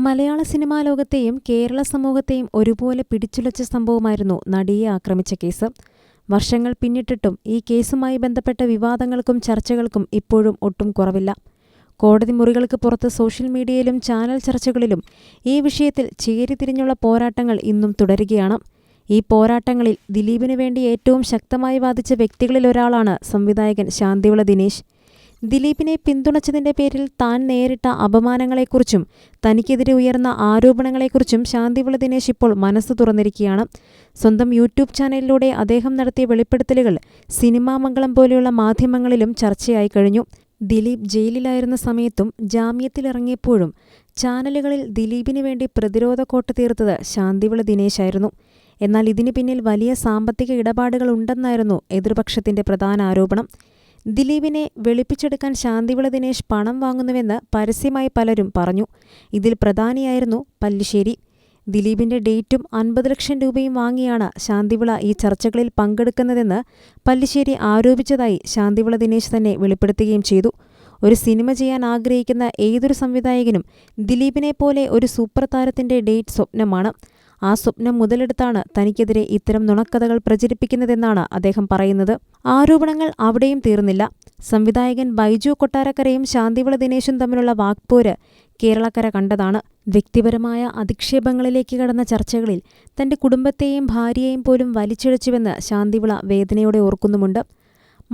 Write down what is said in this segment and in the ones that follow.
മലയാള cinema ലോകത്തെയും കേരള സമൂഹത്തെയും ഒരുപോലെ പിടിച്ചുലച്ച സംഭവമായിരുന്നു നടിയെ ആക്രമിച്ച കേസ്. വർഷങ്ങൾ പിന്നിട്ടിട്ടും ഈ കേസുമായി ബന്ധപ്പെട്ട വിവാദങ്ങൾക്കും ചർച്ചകൾക്കും ഇപ്പോഴും ഒട്ടും കുറവില്ല. കോടതി മുറികൾക്ക് പുറത്ത് സോഷ്യൽ മീഡിയയിലും ചാനൽ ചർച്ചകളിലും ഈ വിഷയത്തിൽ ചേരിതിരിഞ്ഞുള്ള പോരാട്ടങ്ങൾ ഇന്നും തുടരുകയാണ്. ഈ പോരാട്ടങ്ങളിൽ ദിലീപിനു വേണ്ടി ഏറ്റവും ശക്തമായി വാദിച്ച വ്യക്തികളിലൊരാളാണ് സംവിധായകൻ ശാന്തിവിള ദിനേശ്. ദിലീപിനെ പിന്തുണച്ചതിന്റെ പേരിൽ താൻ നേരിട്ട അപമാനങ്ങളെക്കുറിച്ചും തനിക്കെതിരെ ഉയർന്ന ആരോപണങ്ങളെക്കുറിച്ചും ശാന്തിവിള ദിനേശ് ഇപ്പോൾ മനസ്സ് തുറന്നിരിക്കുകയാണ്. സ്വന്തം യൂട്യൂബ് ചാനലിലൂടെ അദ്ദേഹം നടത്തിയ വെളിപ്പെടുത്തലുകൾ സിനിമാ മംഗളം പോലെയുള്ള മാധ്യമങ്ങളിലും ചർച്ചയായി കഴിഞ്ഞു. ദിലീപ് ജയിലിലായിരുന്ന സമയത്തും ജാമ്യത്തിലിറങ്ങിയപ്പോഴും ചാനലുകളിൽ ദിലീപിന് വേണ്ടി പ്രതിരോധ കോട്ട് തീർത്തത് ശാന്തിവിള ദിനേശായിരുന്നു. എന്നാൽ ഇതിന് പിന്നിൽ വലിയ സാമ്പത്തിക ഇടപാടുകൾ ഉണ്ടെന്നായിരുന്നു എതിർപക്ഷത്തിന്റെ പ്രധാന ആരോപണം. ദിലീപിനെ വെളുപ്പിച്ചെടുക്കാൻ ശാന്തിവിള ദിനേശ് പണം വാങ്ങുന്നുവെന്ന് പരസ്യമായി പലരും പറഞ്ഞു. ഇതിൽ പ്രധാനിയായിരുന്നു പല്ലിശ്ശേരി. ദിലീപിന്റെ ഡേറ്റും 50 ലക്ഷം രൂപയും വാങ്ങിയാണ് ശാന്തിവിള ഈ ചർച്ചകളിൽ പങ്കെടുക്കുന്നതെന്ന് പല്ലിശ്ശേരി ആരോപിച്ചതായി ശാന്തിവിള ദിനേശ് തന്നെ വെളിപ്പെടുത്തുകയും ചെയ്തു. ഒരു സിനിമ ചെയ്യാൻ ആഗ്രഹിക്കുന്ന ഏതൊരു സംവിധായകനും ദിലീപിനെ പോലെ ഒരു സൂപ്പർ താരത്തിന്റെ ഡേറ്റ് സ്വപ്നമാണ്. ആ സ്വപ്നം മുതലെടുത്താണ് തനിക്കെതിരെ ഇത്തരം നുണക്കഥകൾ പ്രചരിപ്പിക്കുന്നതെന്നാണ് അദ്ദേഹം പറയുന്നത്. ആരോപണങ്ങൾ അവിടെയും തീർന്നില്ല. സംവിധായകൻ ബൈജു കൊട്ടാരക്കരയും ശാന്തിവിള ദിനേശും തമ്മിലുള്ള വാക്പോര് കേരളക്കര കണ്ടതാണ്. വ്യക്തിപരമായ അധിക്ഷേപങ്ങളിലേക്ക് കടന്ന ചർച്ചകളിൽ തന്റെ കുടുംബത്തെയും ഭാര്യയെയും പോലും വലിച്ചിഴച്ചുവെന്ന് ശാന്തിവിള വേദനയോടെ ഓർക്കുന്നുമുണ്ട്.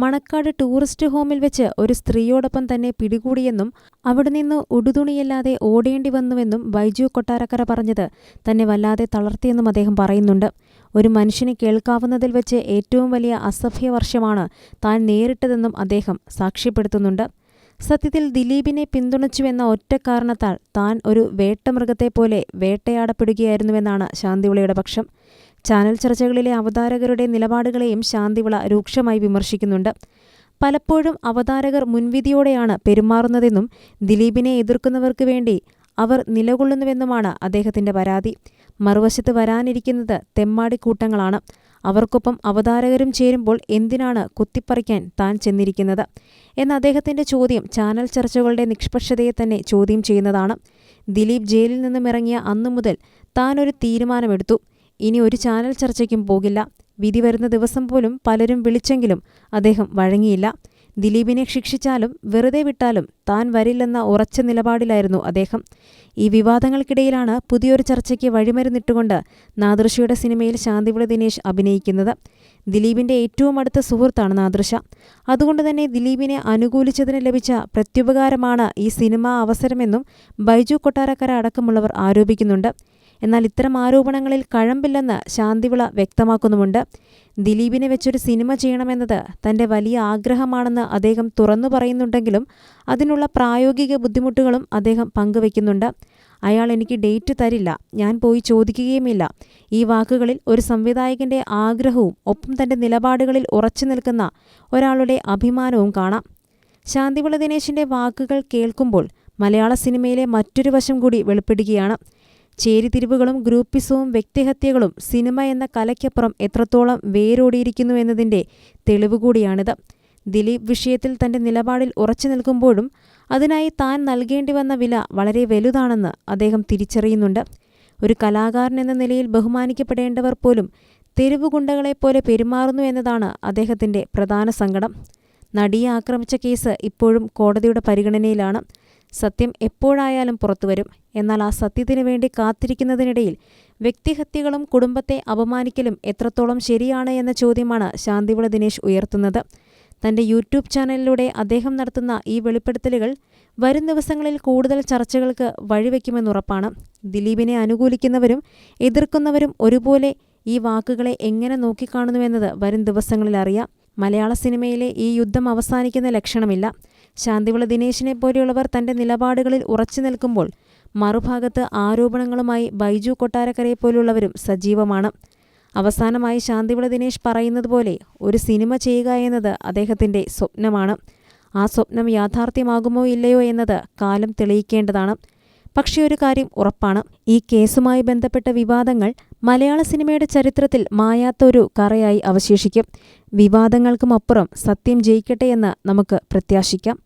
മണക്കാട് ടൂറിസ്റ്റ് ഹോമിൽ വെച്ച് ഒരു സ്ത്രീയോടൊപ്പം തന്നെ പിടികൂടിയെന്നും അവിടെ നിന്ന് ഉടുതുണിയില്ലാതെ ഓടേണ്ടി വന്നുവെന്നും ബൈജു കൊട്ടാരക്കര പറഞ്ഞത് തന്നെ വല്ലാതെ തളർത്തിയെന്നും അദ്ദേഹം പറയുന്നുണ്ട്. ഒരു മനുഷ്യന് കേൾക്കാവുന്നതിൽ വെച്ച് ഏറ്റവും വലിയ അസഭ്യവർഷമാണ് താൻ നേരിട്ടതെന്നും അദ്ദേഹം സാക്ഷ്യപ്പെടുത്തുന്നുണ്ട്. സത്യത്തിൽ ദിലീപിനെ പിന്തുണച്ചുവെന്ന ഒറ്റ കാരണത്താൽ താൻ ഒരു വേട്ടമൃഗത്തെപ്പോലെ വേട്ടയാടപ്പെടുകയായിരുന്നുവെന്നാണ് ശാന്തിവിളയുടെ പക്ഷം. ചാനൽ ചർച്ചകളിലെ അവതാരകരുടെ നിലപാടുകളെയും ശാന്തിവിള രൂക്ഷമായി വിമർശിക്കുന്നുണ്ട്. പലപ്പോഴും അവതാരകർ മുൻവിധിയോടെയാണ് പെരുമാറുന്നതെന്നും ദിലീപിനെ എതിർക്കുന്നവർക്ക് വേണ്ടി അവർ നിലകൊള്ളുന്നുവെന്നുമാണ് അദ്ദേഹത്തിന്റെ പരാതി. മറുവശത്ത് വരാനിരിക്കുന്നത് തെമ്മാടിക്കൂട്ടങ്ങളാണ്. അവർക്കൊപ്പം അവതാരകരും ചേരുമ്പോൾ എന്തിനാണ് കുത്തിപ്പറിക്കാൻ താൻ ചെന്നിരിക്കുന്നത് എന്ന അദ്ദേഹത്തിന്റെ ചോദ്യം ചാനൽ ചർച്ചകളുടെ നിഷ്പക്ഷതയെ തന്നെ ചോദ്യം ചെയ്യുന്നതാണ്. ദിലീപ് ജയിലിൽ നിന്നും ഇറങ്ങിയ അന്നു മുതൽ താൻ ഒരു തീരുമാനമെടുത്തു. ഇനി ഒരു ചാനൽ ചർച്ചയ്ക്കും പോകില്ല. വിധി വരുന്ന ദിവസം പോലും പലരും വിളിച്ചെങ്കിലും അദ്ദേഹം വഴങ്ങിയില്ല. ദിലീപിനെ ശിക്ഷിച്ചാലും വെറുതെ വിട്ടാലും താൻ വരില്ലെന്ന ഉറച്ച നിലപാടിലായിരുന്നു അദ്ദേഹം. ഈ വിവാദങ്ങൾക്കിടയിലാണ് പുതിയൊരു ചർച്ചയ്ക്ക് വഴിമരുന്നിട്ടുകൊണ്ട് നാദൃശയുടെ സിനിമയിൽ ശാന്തിവിള ദിനേശ് അഭിനയിക്കുന്നത്. ദിലീപിന്റെ ഏറ്റവും അടുത്ത സുഹൃത്താണ് നാദൃശ. അതുകൊണ്ട് തന്നെ ദിലീപിനെ അനുകൂലിച്ചതിന് ലഭിച്ച പ്രത്യുപകാരമാണ് ഈ സിനിമാ അവസരമെന്നും ബൈജു കൊട്ടാരക്കര അടക്കമുള്ളവർ ആരോപിക്കുന്നുണ്ട്. എന്നാൽ ഇത്തരം ആരോപണങ്ങളിൽ കഴമ്പില്ലെന്ന് ശാന്തിവിള വ്യക്തമാക്കുന്നുമുണ്ട്. ദിലീപിനെ വെച്ചൊരു സിനിമ ചെയ്യണമെന്നത് തന്റെ വലിയ ആഗ്രഹമാണെന്ന് അദ്ദേഹം തുറന്നു പറയുന്നുണ്ടെങ്കിലും അതിനുള്ള പ്രായോഗിക ബുദ്ധിമുട്ടുകളും അദ്ദേഹം പങ്കുവയ്ക്കുന്നുണ്ട്. അയാൾ എനിക്ക് ഡേറ്റ് തരില്ല, ഞാൻ പോയി ചോദിക്കുകയുമില്ല. ഈ വാക്കുകളിൽ ഒരു സംവിധായകന്റെ ആഗ്രഹവും ഒപ്പം തന്റെ നിലപാടുകളിൽ ഉറച്ചു നിൽക്കുന്ന ഒരാളുടെ അഭിമാനവും കാണാം. ശാന്തിവിള ദിനേശിന്റെ വാക്കുകൾ കേൾക്കുമ്പോൾ മലയാള സിനിമയിലെ മറ്റൊരു വശം കൂടി വെളിപ്പെടുകയാണ്. ചേരിതിരിവുകളും ഗ്രൂപ്പിസവും വ്യക്തിഹത്യകളും സിനിമ എന്ന കലയ്ക്കപ്പുറം എത്രത്തോളം വേരോടിയിരിക്കുന്നു എന്നതിൻ്റെ തെളിവുകൂടിയാണിത്. ദിലീപ് വിഷയത്തിൽ തന്റെ നിലപാടിൽ ഉറച്ചു നിൽക്കുമ്പോഴും അതിനായി താൻ നൽകേണ്ടി വന്ന വില വളരെ വലുതാണെന്ന് അദ്ദേഹം തിരിച്ചറിയുന്നുണ്ട്. ഒരു കലാകാരൻ എന്ന നിലയിൽ ബഹുമാനിക്കപ്പെടേണ്ടവർ പോലും തെരുവുഗുണ്ടകളെപ്പോലെ പെരുമാറുന്നു എന്നതാണ് അദ്ദേഹത്തിന്റെ പ്രധാന സങ്കടം. നടിയെ ആക്രമിച്ച കേസ് ഇപ്പോഴും കോടതിയുടെ പരിഗണനയിലാണ്. സത്യം എപ്പോഴായാലും പുറത്തുവരും. എന്നാൽ ആ സത്യത്തിനു വേണ്ടി കാത്തിരിക്കുന്നതിനിടയിൽ വ്യക്തിഹത്യകളും കുടുംബത്തെ അപമാനിക്കലും എത്രത്തോളം ശരിയാണ് എന്ന ചോദ്യമാണ് ശാന്തിവിള ദിനേശ് ഉയർത്തുന്നത്. തന്റെ യൂട്യൂബ് ചാനലിലൂടെ അദ്ദേഹം നടത്തുന്ന ഈ വെളിപ്പെടുത്തലുകൾ വരും ദിവസങ്ങളിൽ കൂടുതൽ ചർച്ചകൾക്ക് വഴിവെക്കുമെന്നുറപ്പാണ്. ദിലീപിനെ അനുകൂലിക്കുന്നവരും എതിർക്കുന്നവരും ഒരുപോലെ ഈ വാക്കുകളെ എങ്ങനെ നോക്കിക്കാണുന്നുവെന്നത് വരും ദിവസങ്ങളിൽ അറിയാം. മലയാള സിനിമയിലെ ഈ യുദ്ധം അവസാനിക്കുന്ന ലക്ഷണമില്ല. ശാന്തിവിള ദിനേശിനെ പോലെയുള്ളവർ തന്റെ നിലപാടുകളിൽ ഉറച്ചു നിൽക്കുമ്പോൾ മറുഭാഗത്ത് ആരോപണങ്ങളുമായി ബൈജു കൊട്ടാരക്കരയെ പോലുള്ളവരും സജീവമാണ്. അവസാനമായി ശാന്തിവിള ദിനേശ് പറയുന്നത് പോലെ ഒരു സിനിമ ചെയ്യുക എന്നത് അദ്ദേഹത്തിന്റെ സ്വപ്നമാണ്. ആ സ്വപ്നം യാഥാർത്ഥ്യമാകുമോ ഇല്ലയോ എന്നത് കാലം തെളിയിക്കേണ്ടതാണ്. പക്ഷേ ഒരു കാര്യം ഉറപ്പാണ്, ഈ കേസുമായി ബന്ധപ്പെട്ട വിവാദങ്ങൾ മലയാള സിനിമയുടെ ചരിത്രത്തിൽ മായാത്ത ഒരു കറയായി അവശേഷിക്കും. വിവാദങ്ങൾക്കുമപ്പുറം സത്യം ജയിക്കട്ടെ എന്ന് നമുക്ക് പ്രത്യാശിക്കാം.